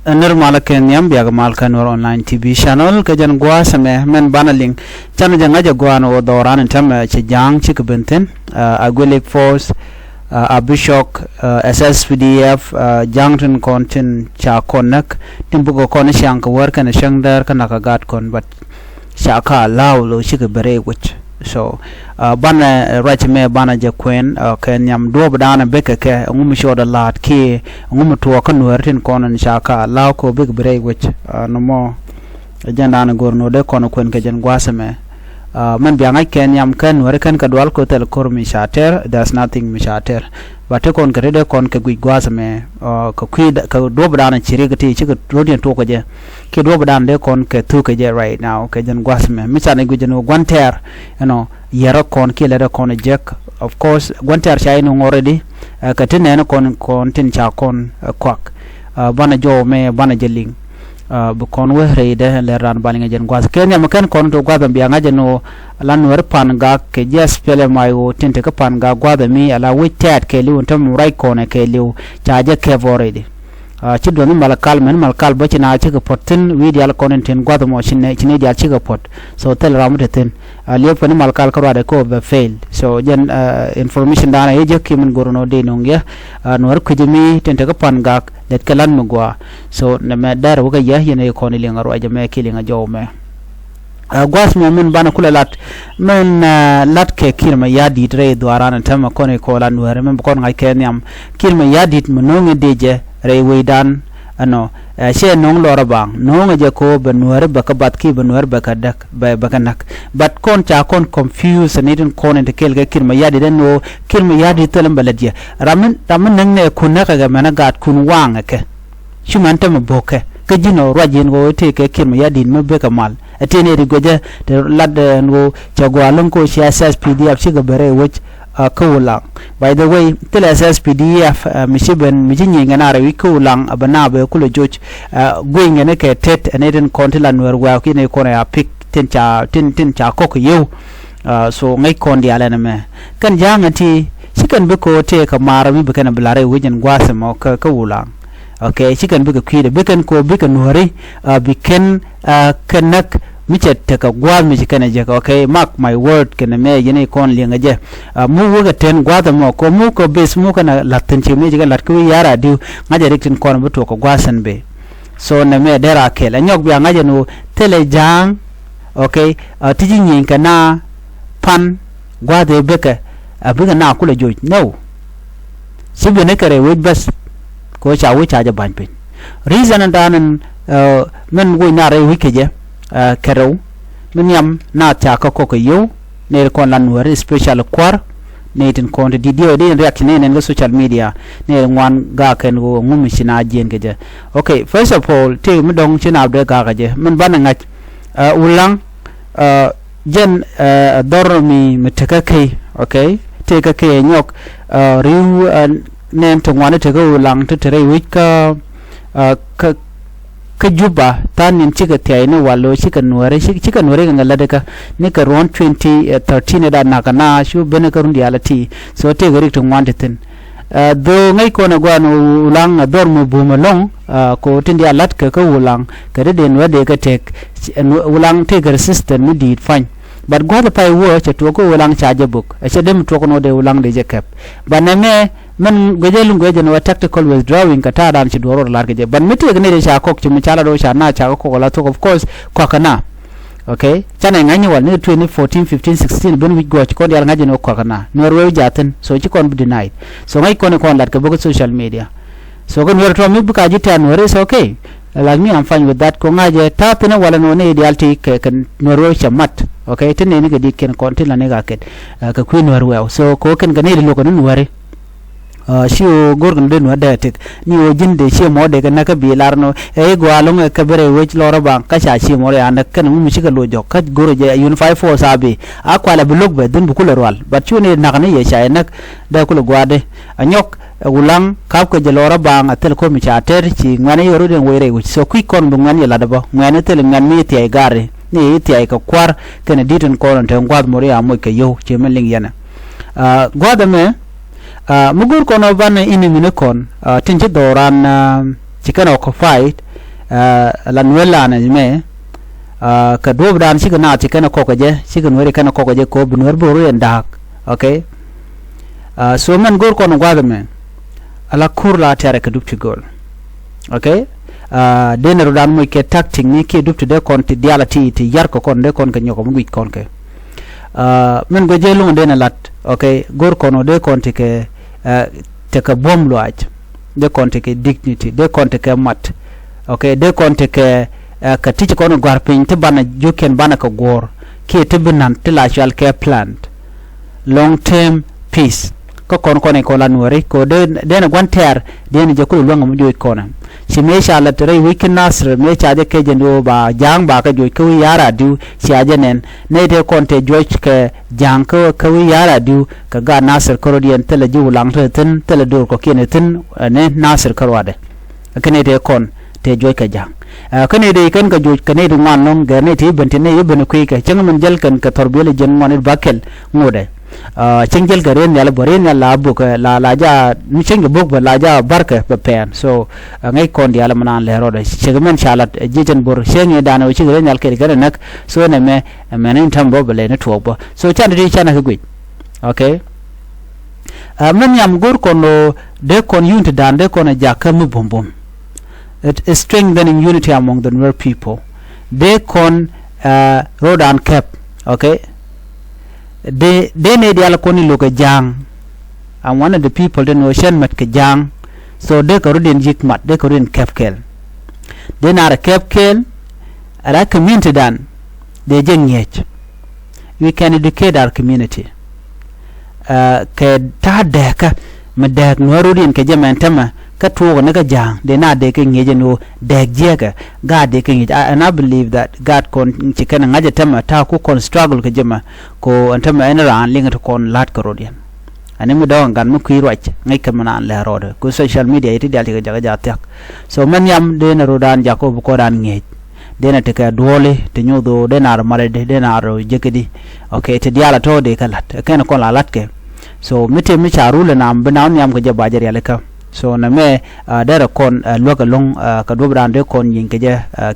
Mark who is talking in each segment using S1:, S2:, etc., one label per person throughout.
S1: normal Kenyam biagamal kanor online TV channel kajan gua same men banaling channel janga jagwan o doran intam chijang chikbenten agwelek force abishok SSPDF jangton kontin cha konak timbugo kon shank work and shangdar kanaka gat kon but shaka law lo chikbere which so bana right me bana je kwen kenyam do badana beke ke ngum shoda lat ki ngum to kan wertin konon shaka law ko big break which no mo janda na gorno de kono kwen ke jen gwasame man bianga kenyam kan wer kan kadwal ko tel kor mi shater there's nothing mi shater but kon kare kon ke gui gwasame ko kwid ka do badana chiri gati chi ko rodien to ko je ke do badana de kon ke tu ke je right now ke jen gwasame mi chane gu jen gwanter you know yara kon kile da kon jack of course gwanter chai no already ka tinene kon tin cha kon kwak bana jo me bana jeling bu kon we reide le ran balinga jen gwas kenya makan kon to gwa biya ngaje no lan wer pan ga ke jes pele mayo tinte ka pan ga gwa mi ala we tat ke li untam rai kon ke li cha je ke already ci do ni malakal men malakal ba ci na ci ko potin video content gwa mo chine dia ci ko pot so tel ramu ten le pani malakal ko wade ko be fail so jen information dana ye je kimen gorono de nongya no war ko jimi tente ko pan ga det kalan mo gwa so ne me dar wuga ya yene ko ni linga ro aje me kilinga jowme gwas mo men bana kula lat men lat ke kirma yadi tre dwarana tama kone ko lan wer men ko ngai kenyam kirma yadi mo nonge deje re wedan ano she nong lora bang nong je ko benwer baka batki benwer baka dak baka nak but kon cha kon confuse nidin kon ente kelga kirma yadi den no kirma yadi telam baladya ramen nang ne kunaka ga mana gat kun wanga ke shumanta mo boke ke jino rajin go te ke kirma yadi me beka mal atene ri goje te lad ngo chagwalon ko SSPDF chiga bere which kawulang by the way tel SSPDF mishiben mijinyi ngana rawi kawulang abana be kulo joj going ne ke tet enen kontilan wer wa kine ko ya pick tin cha kok yew so ngai kon di ala me kan jangati sikan be ko te ka marawi be kana blare wujin gwasa mo ka kawulang okay sikan be ko kide be kan ko be kan hore be kan kanak michet te ka gwa mi kana je ka okay mark my word kana me yene kon linga je mu wuga ten gwa da mo ko mu ko bes mu kana latin chi me je lat ko yara diu ngaje rektin kon bu to ko gwasan be so na me dera kel anyok bi ngaje no tele jang okay tiji nyin kana pan gwa de beka abiga na kula joj no sibe ne kare wit bas ko cha wi cha je ban pin reason danan men wo na re wi ke je kero minyam na ta ka ko yo ne ko lan wer special kwar ne tin ko de video de react ne ne social media ne wan ga ken go ngum sina jen ke je okay first of all te mi dong china de ga ga je min ban ngach ulang jen dor mi metaka kai okay te ka ke nyok riu ne to wan te go ulang te re wi ka juba tanin chika tiaine wallo chika nuare ngala deka ne ka ron 2013 da nakana shu bene karundi alati so te gari to wanten do ngai ko na gwan ulang dor mu bumalong ko tindi alat ka ulang ka de den wade ka tek ulang te gar system ni dit fine but gwada pai wo che to ko ulang charge book e che dem to ko no de ulang de je kep baname man gojelun gojen wa tactical withdrawing kata dan ci doro large je ban miti ne de sha kok ci mi chala do sha na cha ko la to of course ko kana okay chana ngani wal ne 2014 15 16 ben wi go ci ko yar ngaji no ko kana norway jaten so ci kon denied so ngai kon lat ka bo social media so kon wer to mi bu ka ji tan wer is okay like me I'm fine with that ko ngaje ta tena wala no ne ideality ke kan norway chamat okay tene ni ga dikken kon tin la ne ga ket ka queen norway so ko ken ga ne lo ko nu ware shi o gorgon den wada tek ni o jinde shi mo de kana ka bilarno e gwalong ka bere wech loro bang ka sha shi mo ya na kan mu shi ka lojo ka goro je unify for sabe akwala blog be den bukula rwal but chune na kana ye sha nak da kula gwade anyok ulang kap ko je loro bang atel ko mi cha ter chi ngane yoro den were wich so quick kon bu ngane la dabo ngane tel ngan mi ti ay gare ni ti ay ka kwar kana diton ko ron te ngwad mo ya mo ke yo che meling yana gwada me mugur kono ban ini minekon tinje doran chicken occupied la nuela na me ka do dan shi kana ti kana ko je shi kana wari kana ko je ko bunwer boru en dak okay so man gor ko no gwa me ala kurla tare ka dupti gol okay denero dan mo ke tactic ni ke dupti de kon ti diala ti yar ko kon de kon ka nyoko mu kon ke men go je lu de na lat okay gor ko no de kon ti ke te ka bom lo aj de kon ti ke dignity de kon ti ke mat okay de kon ti ke ka ti ko no gwar pin te bana juken bana ka gor ke te binan te la shall care plant long term peace ko kon ne ko la nuori ko de na gwanter de ni je ko lu ngam jo ko na si me sha la tere weekend nasr me cha je ke jendo ba jang ba ka jo ko yara du si aje nen ne de kon te jo ke jang ko yara du ka ga nasr ko dien tele ju lang ten tele dur ko kene ten ne nasr ko wade kene de kon te jo ka jang kene de kan ka jo kene du man non ga ne ti bente ne yeben ko ka chang man jel kan ka torbele jen mon bakel ngode chengjel garen yala boren yala buk la ja michengi buk ba la ja barka ba pen so ngai kon yala manan le roda chegmen chalat jijen bor shengi dana uchi garen yal ke garen nak so ne me menen tambo bele ne tuobo so chan ri chana gui okay men yam gor kono de kon unit dan de kon jakka mu bombom it is strengthening unity among the Nuer people de kon road and cap okay de ne diala koni loka jang and one of the people den ocean mat ke jang so de ko rudin jik mat de ko rudin kepkel de na kepkel ala community dan de jengech we can educate our community ke ta de ka madak no rudin ke jamen tama ka to ne ka jang de na de ke ngeje no de jega god de ke and I believe that god kon chikana ngaje tama ta ku kon struggle ke jema ko antama ina ran linga to kon lat ko rodian ani mu dawan gan mu kuirwach ngai kamana an la roda ko social media iti dal ke jaga jatak so man yam de na rodan jakob ko dan ngej de na te ka dole te nyodo de na mare de na ro jekedi okay te diala to de kalat ken kon la lat ke so mite mi charule nam binawn yam ko jabajar yale ka so na me dara kon loga long ka dobran de kon yin ke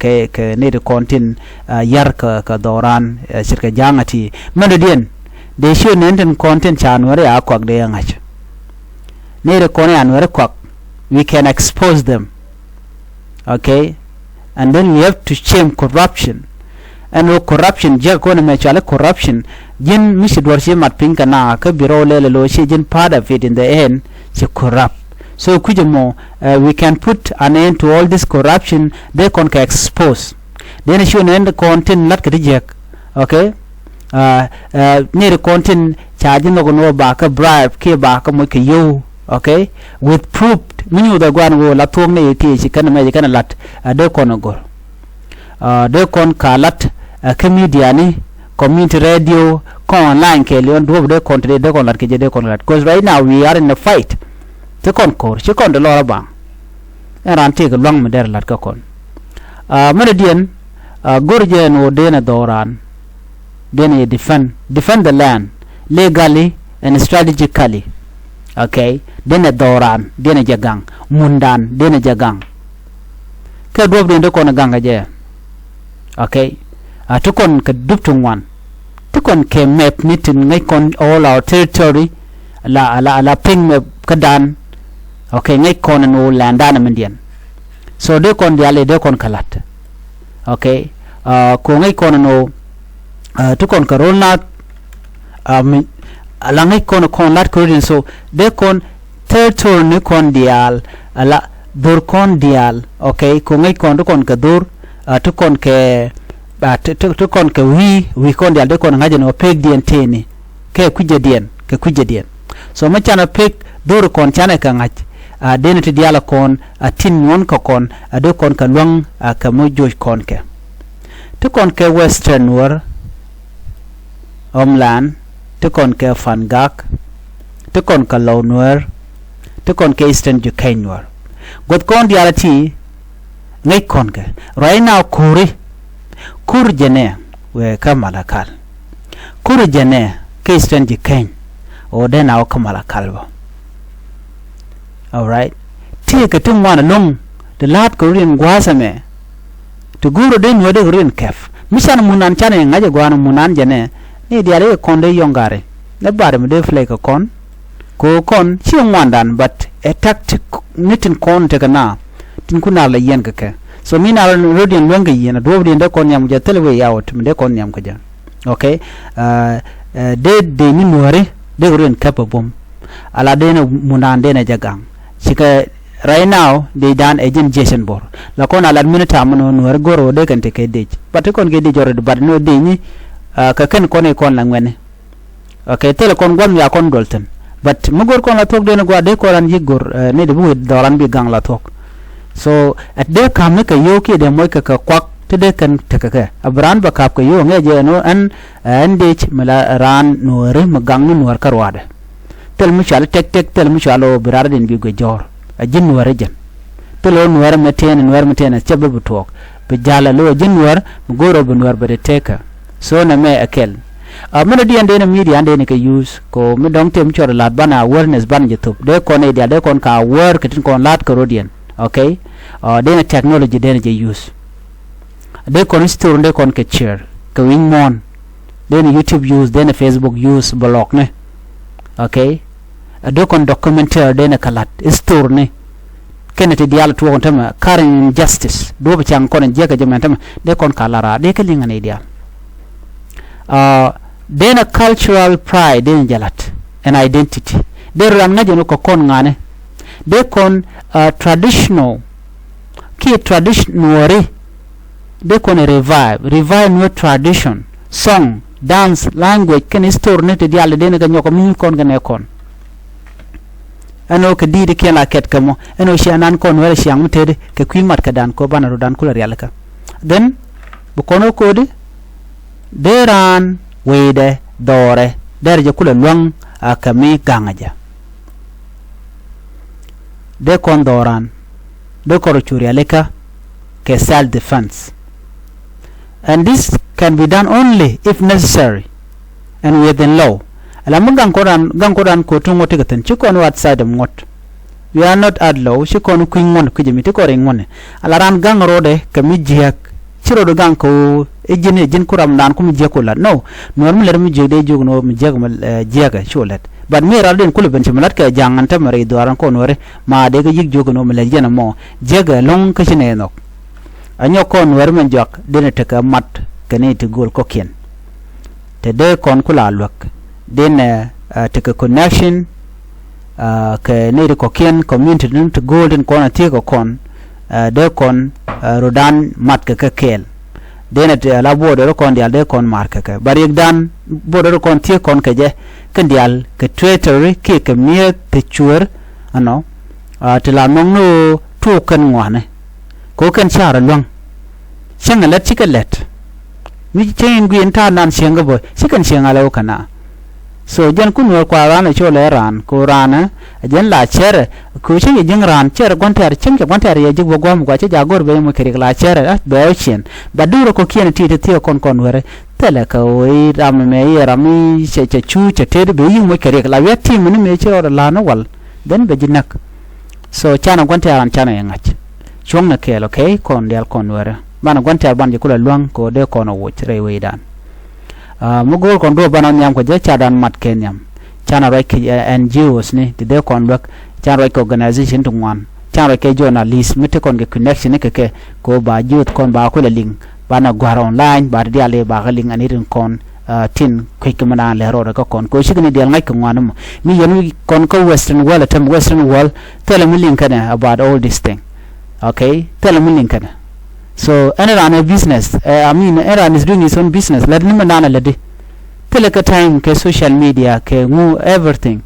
S1: ke ne de kontin yar ka doran sirka jangati mando dien de show nenten content chanware akwak de ngach ne de kon anware kwak we can expose them okay and then we have to shame corruption and corruption je ko na me chala corruption jin misidwar she mat pinka na ka biro lele lo she jin part of it in the end she corrupt. So kujamo we can put an end to all this corruption they can expose then show end content lat krijek okay near content charging no ba ka bribe ke ba ka mo ke yo okay with proof minu da gwan go la tong ne ke shi kana me kana lat de kon go de kon ka lat ka media ni community radio kon online ke leon do de content de kon lat ke de kon lat because right now we are in a fight te kon kor ci kon de lora bang eran te ko long der lat ka kon meredien gorje no de na doran de ne defend the land legally and strategically okay de ne doran de ne jagang mundan de ne jagang ke do de kon ganga je okay to kon ka duptung wan to kon ke map nitin ngai kon all our territory la ping map kadan okay ngai kon no landana mendian so de kon diale de kon kalat okay ko ngai kon no to kon karolna ala ngai kon lat ko so de kon territory ne kon dial ala dur kon dial okay ko ngai kon to kon ka dur to kon ke to kon ke wi kon dial de kon ngaje no peg dien teni ke kuje dien so ma chana peg dur kon chana ka ngaj dene te diala kon tin won ko kon de kon ka long ka mo joj kon ke to kon ke western war omlan to kon ke fangak to kon ka low Nuer to kon ke eastern jukain war god kon diala ti ngai kon ke right now kur jene we kamala kal kur jene ke eastern jukain o de na o kamala kalba all right take a tung one along the lad korean guasame to guru de no de rin kef misan munan chane ngaje gwana munan jane ni diale konde yongare ne bare me de flake kon ko kon chi ngwandan but a tactic nitin kon te kana tin kuna la yen ke so mina rodian wenga yena do de kon yam ja telwe yawt me de kon yam ka ja okay de ni nuare de rin kapabum ala de no munan de na jagang sika right now they done agent Jason bor la kon ala minute amno nuare goro de kan te ke de but kon ge de jore but no de ni ka ken kon e kon la ngene okay tele kon gwam ya kon dolten but mugor kon la tok de no gwa de ko ran yigor ne de bu doran bi gang la tok so at de kam ne ka yoki de moy ka kwak te de kan te ka abran ba kap ka yo nge je no an de mala ran no re magang no war karwade tel mu chal tek tel mu chalo birar den bi go jor a jin war jen telo no war meten chebe bu tok be jala lo jin war goro bu war be de teka so na me akel mana di ande na media ande ne ka use ko me dong tem chor lat bana awareness ban youtube de kon e de kon ka work tin kon lat ko rodien okay de na technology de na je use de kon store de kon ke share ko wing mon de na youtube use de na facebook use blog ne okay de kon documentary de na kalat store ne kenete dial to on tama current injustice do ba chang kon je ka jama tama de kon kalara de ka linga ne dia then a cultural pride in jalat an identity they ram na jeno ko kon ngane they kon traditional ki traditional they kon revive new tradition song dance language ken store ne te dial de ga nyoko min kon ga ne kon ano ka di de kela ket kamo ano shi anan kon wala shi am tede ke kwimat ka dan ko banaro dan kula yalaka then bu kono kodi deran wede dore derje kula luang akami gangaja de kondoran de korochuri aleka ke self defense and this can be done only if necessary and within law alamun gankoran ko tungo tigatan chikon outside of ngot we are not at law chikon kwingon kujimi tikore ngone alaran gangrode kamijiak chiro do ganko ejin kuram dan kum je kula no normal mi je de jogno mi je mal jega cholet but mi radin kul ben chimlat ka janganta mare doran ko nore ma de ga jig jogno mi jena mo jega long ka chine nok anyo kon wer men jok dene te ka mat kane te gol ko ken te de kon kula lok den te ka connection ke ne ko ken community dun te golden kon ati ko kon de kon rodan mat ka kel dena te la bodo kon dial de kon marka ka bari dan bodo kon tie kon ke je ken dial ke treasury ke ke mie te chuer ano te la nongno tu kan ngwane ko ken chara long sanga let chikelet mi chen guen ta nan senga boy sikan senga la kana so jan kunwa kwa rana chole ran ko rana jan la chere ko che jing ran chere gontar chim ke gontar ye jig bogom kwa che jagor be mo keri la chere be chen baduro ko kien ti te kon were tele ka oi ram me ye rami che chu che te be yi mo keri la wetti mun me che ora la no wal den be jinak so chana gontar ran chana ngach chong na kel okay kon del kon were bana gontar ban je kula luang ko de kono wo chre we dan mugol kon do banan nyam ko je chadan mat kenyam chana rek NGOs ni de kon lok chana rek organization to one chana rek journalist mite kon ge connection ke ko ba jut kon ba ko le link bana gwar online ba dia le ba link ani rin kon tin quick mana le ro ko kon ko shigni del ngai ko wanum mi yenu kon ko western world tell me link kana about all this thing okay tell me link kana so anyone a business anyone is doing his own business let him nana lede teleka time ke social media ke mu everything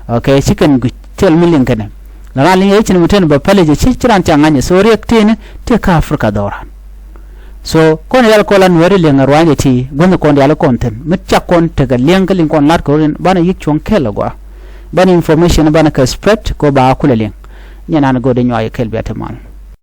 S1: okay chicken tell million kana la rali yechin muten ba paleje chiran changanye so reaktine te ka afrika doran so kon yal ko lan wari le ngarwanye ti gon ko yal content mitcha kon te ga lengalin kon lat ko bana yik chon kela go bana information bana ka spread ko ba kula len nyana go de nyoy kel betaman